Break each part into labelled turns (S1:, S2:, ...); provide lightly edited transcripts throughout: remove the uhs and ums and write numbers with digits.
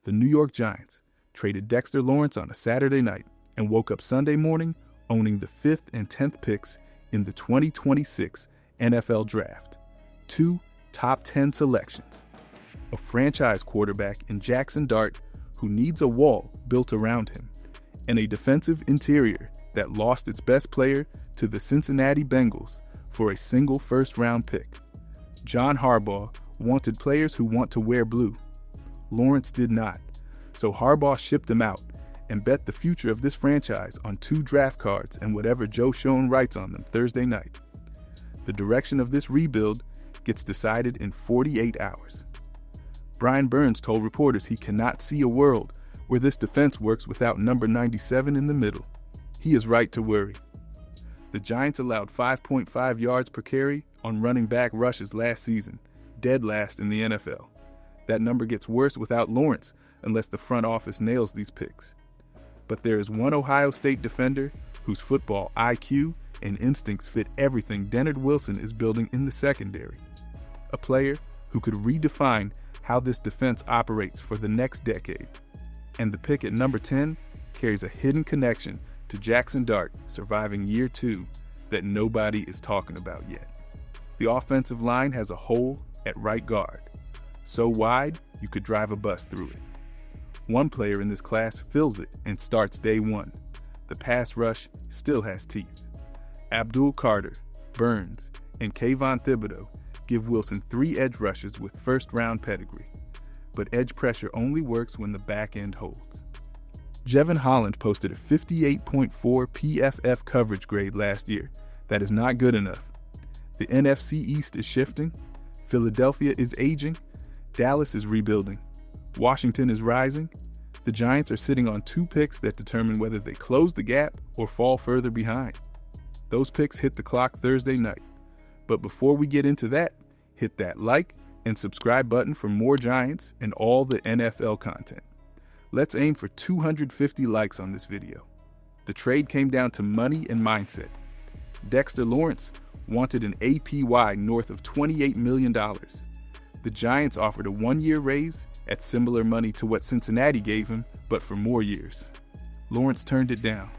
S1: The New York Giants traded Dexter Lawrence on a Saturday night and woke up Sunday morning owning the 5th and 10th picks in the 2026 NFL Draft. 2 top 10 selections. A franchise quarterback in Jackson Dart who needs a wall built around him, and a defensive interior that lost its best player to the Cincinnati Bengals for a single first-round pick. John Harbaugh wanted players who want to wear blue. Lawrence did not, so Harbaugh shipped him out and bet the future of this franchise on 2 draft cards and whatever Joe Schoen writes on them Thursday night. The direction of this rebuild gets decided in 48 hours. Brian Burns told reporters he cannot see a world where this defense works without number 97 in the middle. He is right to worry. The Giants allowed 5.5 yards per carry on running back rushes last season, dead last in the NFL. That number gets worse without Lawrence unless the front office nails these picks. But there is one Ohio State defender whose football IQ and instincts fit everything Dennard Wilson is building in the secondary. A player who could redefine how this defense operates for the next decade. And the pick at number 10 carries a hidden connection to Jackson Dart surviving year 2 that nobody is talking about yet. The offensive line has a hole at right guard, so wide you could drive a bus through it. One player in this class fills it and starts day 1. The pass rush still has teeth. Abdul Carter, Burns, and Kayvon Thibodeau give Wilson 3 edge rushers with first-round pedigree. But edge pressure only works when the back end holds. Jevon Holland posted a 58.4 PFF coverage grade last year. That is not good enough. The NFC East is shifting. Philadelphia is aging. Dallas is rebuilding. Washington is rising. The Giants are sitting on 2 picks that determine whether they close the gap or fall further behind. Those picks hit the clock Thursday night. But before we get into that, hit that like and subscribe button for more Giants and all the NFL content. Let's aim for 250 likes on this video. The trade came down to money and mindset. Dexter Lawrence wanted an APY north of $28 million. The Giants offered a 1-year raise at similar money to what Cincinnati gave him, but for more years. Lawrence turned it down.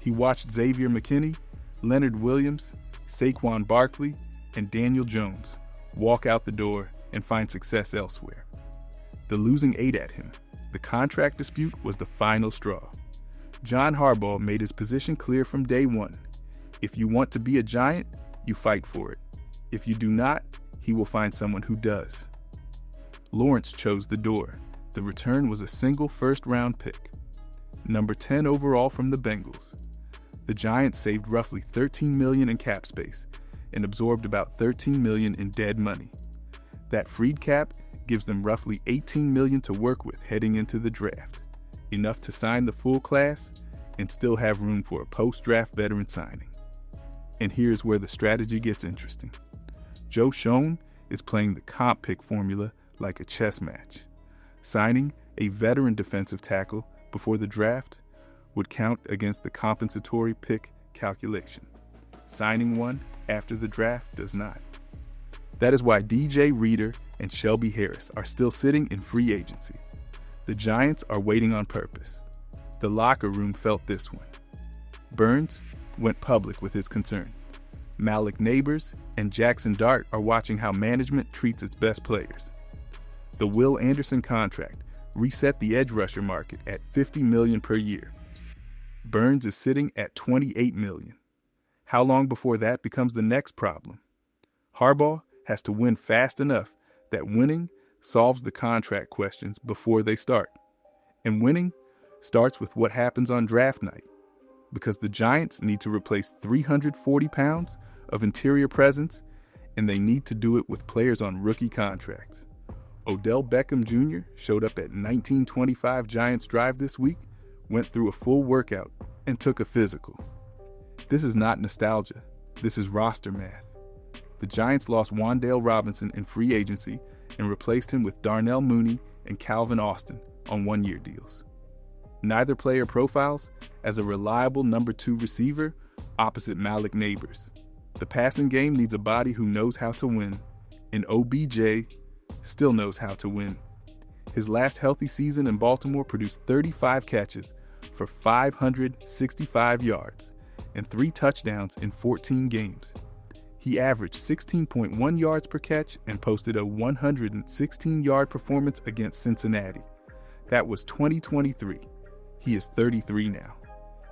S1: He watched Xavier McKinney, Leonard Williams, Saquon Barkley, and Daniel Jones walk out the door and find success elsewhere. The losing ate at him. The contract dispute was the final straw. John Harbaugh made his position clear from day 1. If you want to be a Giant, you fight for it. If you do not, he will find someone who does. Lawrence chose the door. The return was a single first-round pick. Number 10 overall from the Bengals. The Giants saved roughly $13 million in cap space and absorbed about $13 million in dead money. That freed cap gives them roughly $18 million to work with heading into the draft, enough to sign the full class and still have room for a post-draft veteran signing. And here's where the strategy gets interesting. Joe Schoen is playing the comp pick formula like a chess match. Signing a veteran defensive tackle before the draft would count against the compensatory pick calculation. Signing one after the draft does not. That is why DJ Reader and Shelby Harris are still sitting in free agency. The Giants are waiting on purpose. The locker room felt this one. Burns went public with his concern. Malik Neighbors and Jackson Dart are watching how management treats its best players. The Will Anderson contract reset the edge rusher market at $50 million per year. Burns is sitting at $28 million. How long before that becomes the next problem? Harbaugh has to win fast enough that winning solves the contract questions before they start. And winning starts with what happens on draft night, because the Giants need to replace 340 pounds of interior presence, and they need to do it with players on rookie contracts. Odell Beckham Jr. showed up at 1925 Giants Drive this week, went through a full workout, and took a physical. This is not nostalgia. This is roster math. The Giants lost Wan'Dale Robinson in free agency and replaced him with Darnell Mooney and Calvin Austin on 1-year deals. Neither player profiles as a reliable number 2 receiver opposite Malik Neighbors. The passing game needs a body who knows how to win, and OBJ still knows how to win. His last healthy season in Baltimore produced 35 catches for 565 yards and 3 touchdowns in 14 games. He averaged 16.1 yards per catch and posted a 116-yard performance against Cincinnati. That was 2023. He is 33 now.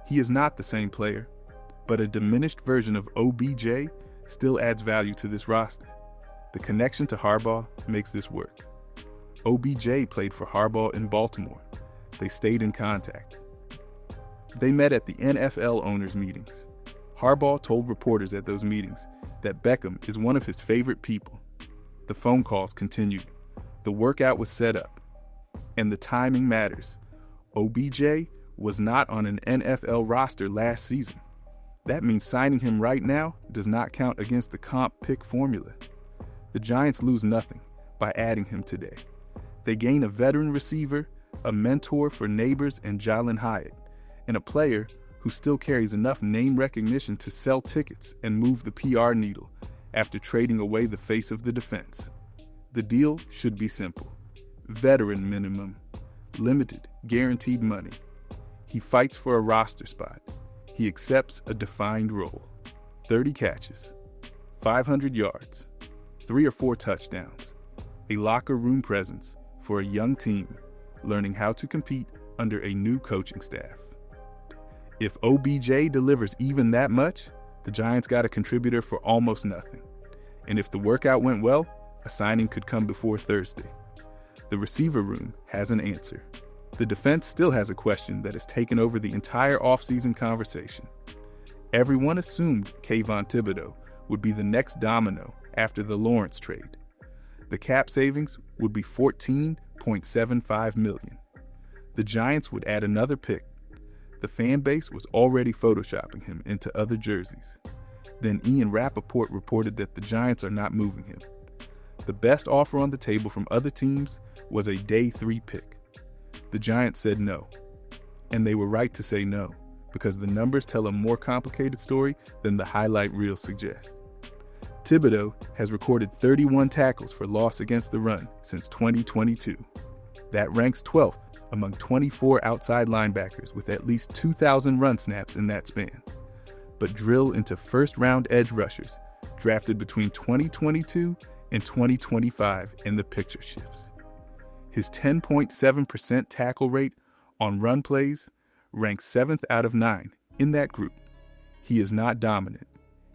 S1: He is not the same player, but a diminished version of OBJ still adds value to this roster. The connection to Harbaugh makes this work. OBJ played for Harbaugh in Baltimore. They stayed in contact. They met at the NFL owners' meetings. Harbaugh told reporters at those meetings that Beckham is one of his favorite people. The phone calls continued. The workout was set up. And the timing matters. OBJ was not on an NFL roster last season. That means signing him right now does not count against the comp pick formula. The Giants lose nothing by adding him today. They gain a veteran receiver, a mentor for Neighbors and Jalen Hyatt, and a player who still carries enough name recognition to sell tickets and move the PR needle after trading away the face of the defense. The deal should be simple. Veteran minimum, limited, guaranteed money. He fights for a roster spot. He accepts a defined role. 30 catches, 500 yards, 3 or 4 touchdowns, a locker room presence for a young team learning how to compete under a new coaching staff. If OBJ delivers even that much, the Giants got a contributor for almost nothing. And if the workout went well, a signing could come before Thursday. The receiver room has an answer. The defense still has a question that has taken over the entire offseason conversation. Everyone assumed Kayvon Thibodeau would be the next domino after the Lawrence trade. The cap savings would be $14.75 million. The Giants would add another pick. The fan base was already photoshopping him into other jerseys. Then Ian Rappaport reported that the Giants are not moving him. The best offer on the table from other teams was a day 3 pick. The Giants said no. And they were right to say no, because the numbers tell a more complicated story than the highlight reel suggests. Thibodeau has recorded 31 tackles for loss against the run since 2022. That ranks 12th among 24 outside linebackers with at least 2,000 run snaps in that span. But drill into first-round edge rushers drafted between 2022 and 2025 and the picture shifts. His 10.7% tackle rate on run plays ranks 7th out of 9 in that group. He is not dominant.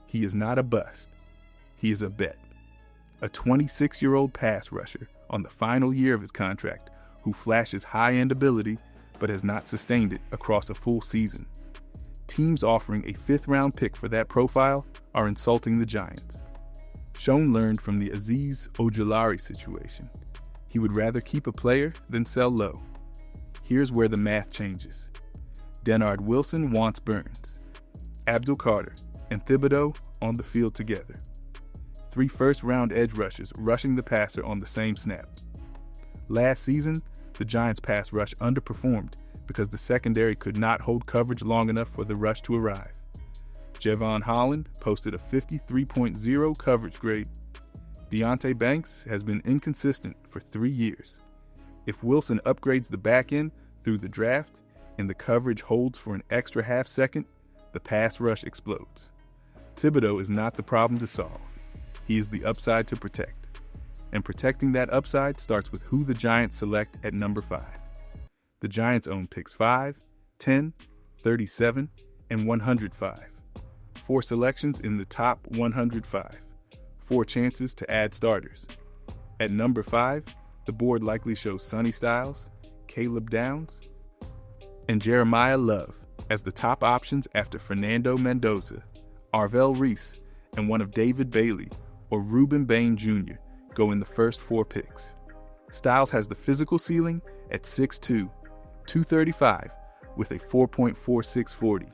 S1: He is not a bust. He is a bet. A 26-year-old pass rusher on the final year of his contract who flashes high-end ability but has not sustained it across a full season. Teams offering a 5th-round pick for that profile are insulting the Giants. Schoen learned from the Azeez Ojulari situation. He would rather keep a player than sell low. Here's where the math changes. Denard Wilson wants Burns, Abdul Carter, and Thibodeau on the field together. 3 first-round edge rushers rushing the passer on the same snap. Last season, the Giants' pass rush underperformed because the secondary could not hold coverage long enough for the rush to arrive. Javon Holland posted a 53.0 coverage grade. Deonte Banks has been inconsistent for 3 years. If Wilson upgrades the back end through the draft and the coverage holds for an extra half second, the pass rush explodes. Thibodeau is not the problem to solve. He is the upside to protect. And protecting that upside starts with who the Giants select at number 5. The Giants own picks 5, 10, 37, and 105. 4 selections in the top 105. 4 chances to add starters. At number 5, the board likely shows Sonny Styles, Caleb Downs, and Jeremiah Love as the top options after Fernando Mendoza, Arvell Reese, and one of David Bailey or Reuben Bain Jr. go in the first 4 picks. Styles has the physical ceiling at 6'2", 235 with a 4.46 40.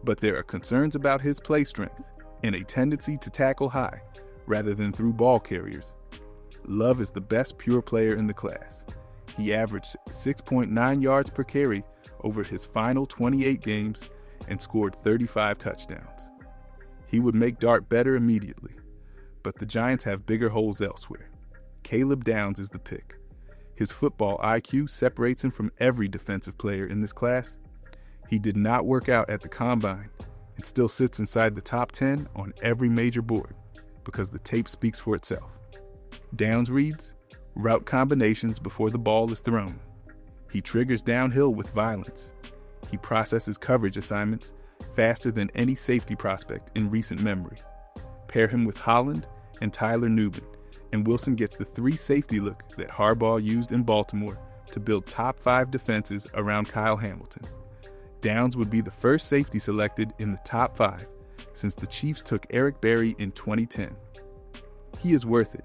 S1: But there are concerns about his play strength and a tendency to tackle high rather than through ball carriers. Love is the best pure player in the class. He averaged 6.9 yards per carry over his final 28 games and scored 35 touchdowns. He would make Dart better immediately, but the Giants have bigger holes elsewhere. Caleb Downs is the pick. His football IQ separates him from every defensive player in this class. He did not work out at the combine and still sits inside the top 10 on every major board because the tape speaks for itself. Downs reads, route combinations before the ball is thrown. He triggers downhill with violence. He processes coverage assignments faster than any safety prospect in recent memory. Pair him with Holland and Tyler Nubin, and Wilson gets the 3 safety look that Harbaugh used in Baltimore to build top 5 defenses around Kyle Hamilton. Downs would be the first safety selected in the top 5 since the Chiefs took Eric Berry in 2010. He is worth it.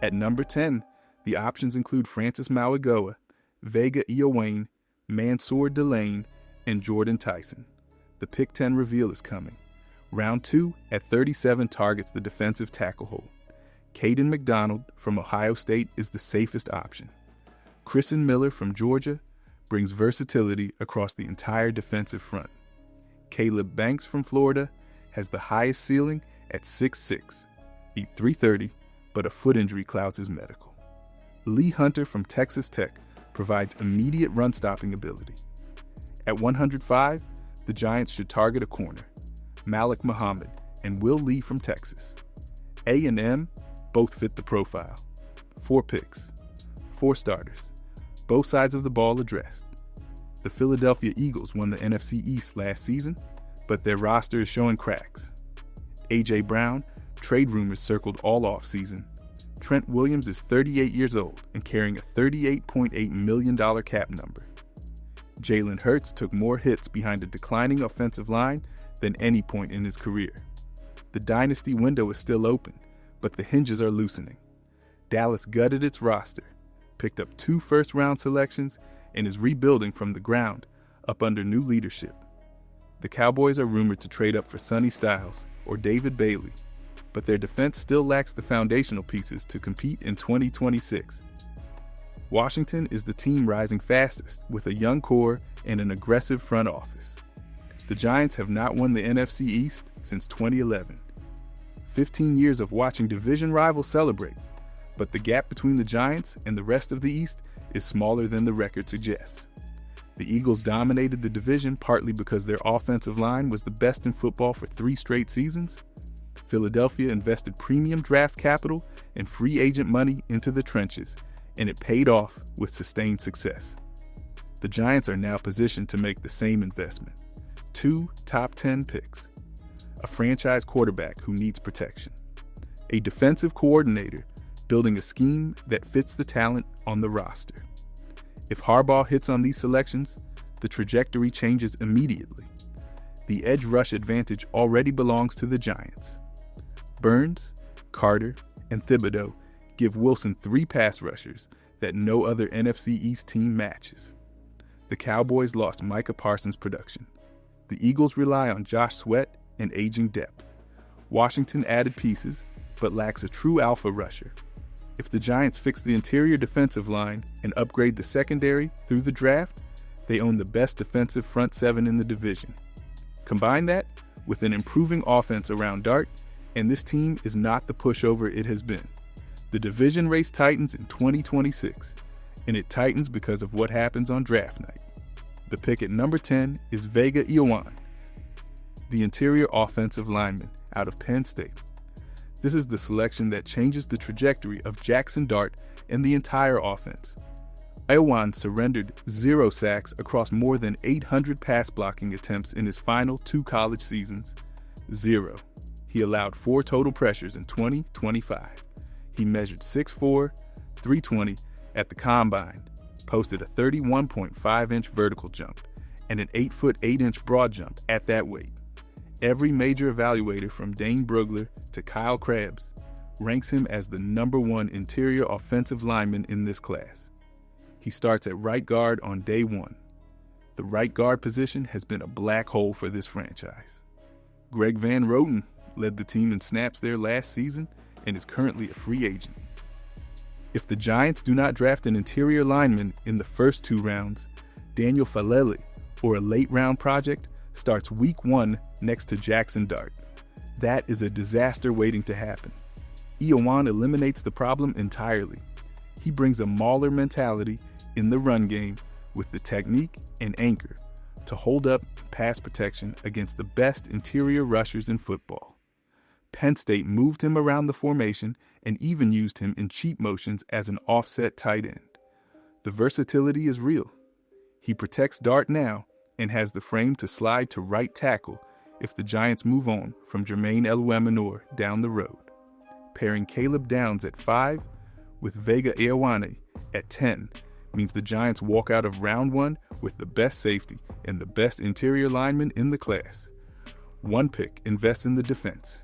S1: At number 10, the options include Francis Mauigoa, Vega Ioane, Mansour Delane, and Jordan Tyson. The pick 10 reveal is coming. Round 2 at 37 targets the defensive tackle hole. Caden McDonald from Ohio State is the safest option. Chrisen Miller from Georgia brings versatility across the entire defensive front. Caleb Banks from Florida has the highest ceiling at 6'6", 330, but a foot injury clouds his medical. Lee Hunter from Texas Tech provides immediate run-stopping ability. At 105, the Giants should target a corner, Malik Muhammad and Will Lee from Texas. A&M both fit the profile. 4 picks, 4 starters, both sides of the ball addressed. The Philadelphia Eagles won the NFC East last season, but their roster is showing cracks. A.J. Brown, trade rumors circled all offseason. Trent Williams is 38 years old and carrying a $38.8 million cap number. Jalen Hurts took more hits behind a declining offensive line than any point in his career. The dynasty window is still open, but the hinges are loosening. Dallas gutted its roster, picked up 2 first-round selections, and is rebuilding from the ground up under new leadership. The Cowboys are rumored to trade up for Sonny Styles or David Bailey, but their defense still lacks the foundational pieces to compete in 2026. Washington is the team rising fastest with a young core and an aggressive front office. The Giants have not won the NFC East since 2011. 15 years of watching division rivals celebrate, but the gap between the Giants and the rest of the East is smaller than the record suggests. The Eagles dominated the division partly because their offensive line was the best in football for 3 straight seasons. Philadelphia invested premium draft capital and free agent money into the trenches, and it paid off with sustained success. The Giants are now positioned to make the same investment. 2 top 10 picks, a franchise quarterback who needs protection, a defensive coordinator building a scheme that fits the talent on the roster. If Harbaugh hits on these selections, the trajectory changes immediately. The edge rush advantage already belongs to the Giants. Burns, Carter, and Thibodeau give Wilson 3 pass rushers that no other NFC East team matches. The Cowboys lost Micah Parsons' production. The Eagles rely on Josh Sweat and aging depth. Washington added pieces, but lacks a true alpha rusher. If the Giants fix the interior defensive line and upgrade the secondary through the draft, they own the best defensive front 7 in the division. Combine that with an improving offense around Dart, and this team is not the pushover it has been. The division race tightens in 2026, and it tightens because of what happens on draft night. The pick at number 10 is Vega Ioane, the interior offensive lineman out of Penn State. This is the selection that changes the trajectory of Jackson Dart and the entire offense. Ioane surrendered 0 sacks across more than 800 pass blocking attempts in his final 2 college seasons. 0. He allowed 4 total pressures in 2025. He measured 6'4", 320 at the combine, posted a 31.5-inch vertical jump, and an 8-foot 8-inch broad jump at that weight. Every major evaluator from Dane Brugler to Kyle Krabs ranks him as the #1 interior offensive lineman in this class. He starts at right guard on day 1. The right guard position has been a black hole for this franchise. Greg Van Roten led the team in snaps there last season and is currently a free agent. If the Giants do not draft an interior lineman in the first 2 rounds, Daniel Falele, or a late-round project, starts week 1 next to Jackson Dart. That is a disaster waiting to happen. Ioane eliminates the problem entirely. He brings a mauler mentality in the run game with the technique and anchor to hold up pass protection against the best interior rushers in football. Penn State moved him around the formation and even used him in cheat motions as an offset tight end. The versatility is real. He protects Dart now and has the frame to slide to right tackle if the Giants move on from Jermaine Eluemunor down the road. Pairing Caleb Downs at 5 with Vega Ioane at 10 means the Giants walk out of round 1 with the best safety and the best interior lineman in the class. 1 pick invests in the defense.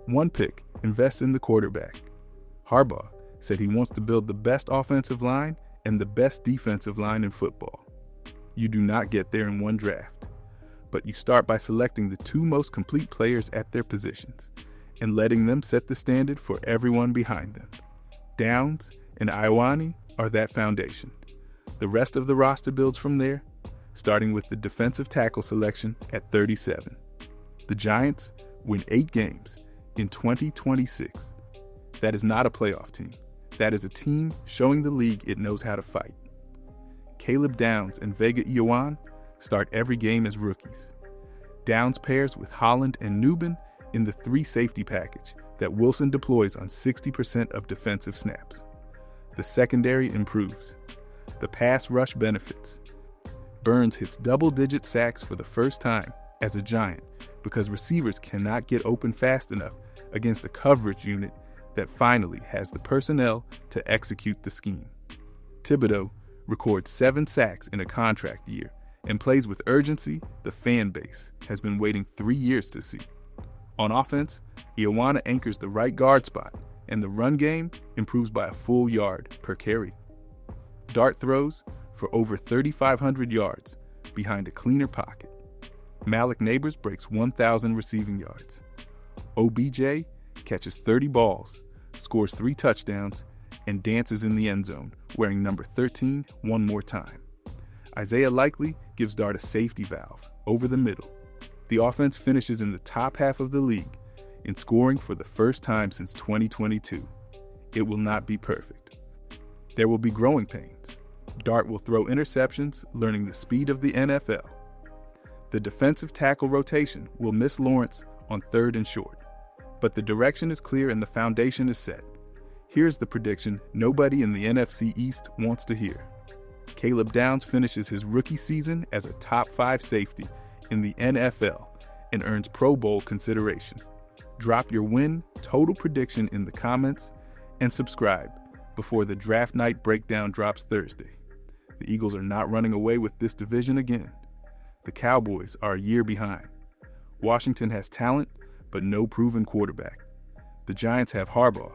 S1: 1 pick invests in the quarterback. Harbaugh said he wants to build the best offensive line and the best defensive line in football. You do not get there in one draft, but you start by selecting the 2 most complete players at their positions and letting them set the standard for everyone behind them. Downs and Ioane are that foundation. The rest of the roster builds from there, starting with the defensive tackle selection at 37. The Giants win 8 games in 2026. That is not a playoff team. That is a team showing the league it knows how to fight. Caleb Downs and Vega Ioane start every game as rookies. Downs pairs with Holland and Nubin in the 3 safety package that Wilson deploys on 60% of defensive snaps. The secondary improves. The pass rush benefits. Burns hits double-digit sacks for the first time as a Giant because receivers cannot get open fast enough against a coverage unit that finally has the personnel to execute the scheme. Thibodeau records 7 sacks in a contract year and plays with urgency the fan base has been waiting 3 years to see. On offense, Ioane anchors the right guard spot, and the run game improves by a full yard per carry. Dart throws for over 3,500 yards behind a cleaner pocket. Malik Neighbors breaks 1,000 receiving yards. OBJ catches 30 balls, scores 3 touchdowns, and dances in the end zone, wearing number 13 one more time. Isaiah Likely gives Dart a safety valve over the middle. The offense finishes in the top half of the league in scoring for the first time since 2022. It will not be perfect. There will be growing pains. Dart will throw interceptions, learning the speed of the NFL. The defensive tackle rotation will miss Lawrence on 3rd and short, but the direction is clear and the foundation is set. Here's the prediction nobody in the NFC East wants to hear. Caleb Downs finishes his rookie season as a top 5 safety in the NFL and earns Pro Bowl consideration. Drop your win total prediction in the comments and subscribe before the draft night breakdown drops Thursday. The Eagles are not running away with this division again. The Cowboys are a year behind. Washington has talent, but no proven quarterback. The Giants have Harbaugh,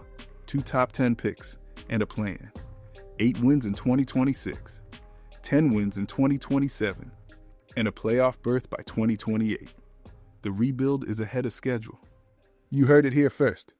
S1: 2 top 10 picks, and a plan. 8 wins in 2026, 10 wins in 2027, and a playoff berth by 2028. The rebuild is ahead of schedule. You heard it here first.